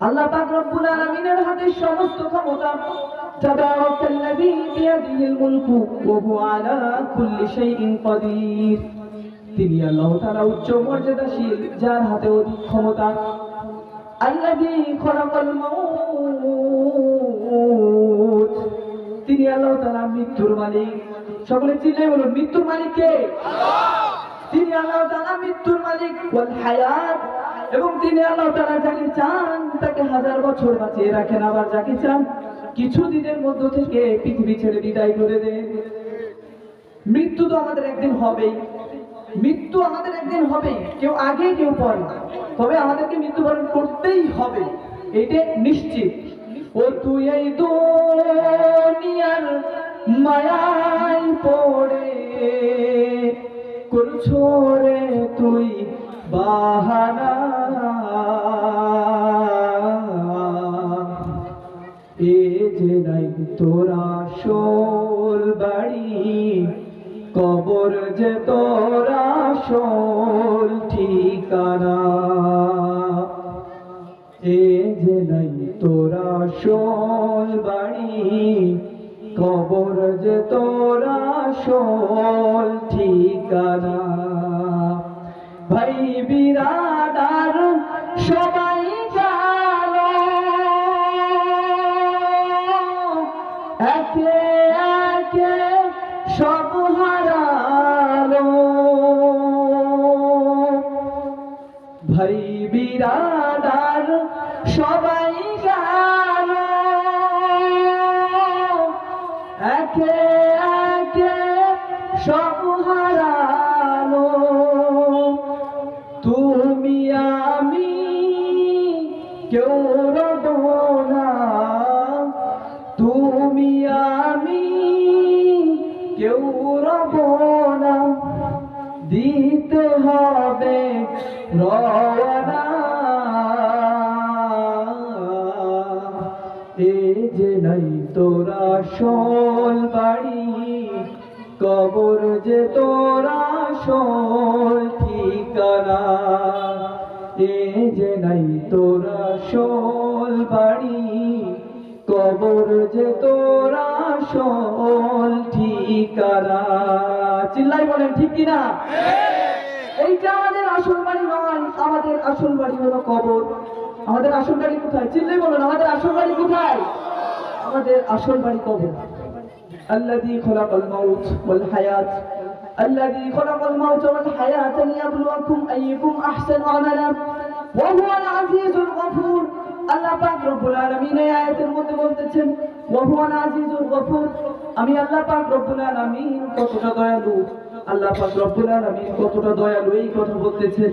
আল্লাহ পাক রব্বুল আলামিনের হাতে সমস্ত ক্ষমতা। তাবারাকাল্লাযী বিয়াদিহিল মুলকু ওয়া হুয়া আলা কুল্লি শাইইন কাদির। তিনি আল্লাহ তাআলা উচ্চ মর্যাদাশীল, যার হাতে অধিক ক্ষমতা। আল্লাযী খলাকাল মাউত, তিনি আল্লাহ তাআলা মৃত্যুর মালিক। সকলে চিল্লায়ে বলুন, মৃত্যুর মালিক কে? আল্লাহ। তিনি আল্লাহ তাআলা মৃত্যুর মালিক। ওয়াল হায়াত, এবং তিনি আল্লাহ তাআলা যাকে চান তাকে হাজার বছর বাঁচিয়ে রাখেন, আবার যাকে চান কিছু দিনের মধ্য থেকে পৃথিবী ছেড়ে বিদায় করে দেন। মৃত্যু তো আমাদের একদিন হবেই, মৃত্যু আমাদের একদিন হবে, কেউ আগে কেউ পরে, তবে আমাদেরকে মৃত্যুবরণ করতেই হবে, এটা নিশ্চিত। ও তুই এই দুনিয়ার মায়ায় পড়ে করছো রে তুই বাহানা, এ যে নাই তোরা আসল বাড়ি, কবর যে তোরা আসল ঠিকানা। এ যে নাই তোরা আসল বাড়ি, কবর যে তোরা আসল ঠিকানা। ভাই বিরাদার সবাই গেল, একে একে সব হারালো। ভাই বিরাদার সবাই গেল, একে একে সব হারালো। তুমি আমি কেউ রব না, তুমি আমি কেউ রব না, দিতে হবে রওনা। এ যে নাই তোরা আসল বাড়ি, কবর যে তোরা আসল ঠিকানা। এ যে নাই তোরা আসল বাড়ি, কবর যে তোরা আসল ঠিকানা। চিল্লাই বলেন ঠিক কিনা? এইটা আমাদের আসল বাড়ি নয়, আমাদের আসল বাড়ি হলো কবর। আমাদের আসল বাড়ি কোথায়? চিল্লাই বলুন, আমাদের আসল বাড়ি কোথায়? আমাদের আসল বাড়ি কবর। الذي خلق الموت والحياة، الذي خلق الموت والحياة ليبلوكم أيكم أحسن عملا وهو العزيز الغفور। আল্লাহ পাক রব্বুল আলামিন এই আয়াতের মধ্যে বলতেছেন ওয়া হুয়াল আজিজুল গফুর, আমি আল্লাহ পাক রব্বুল আলামিন কতটা দয়ালু, আল্লাহ পাক রব্বুল আলামিন কতটা দয়ালু, এই কথা বলতেছেন।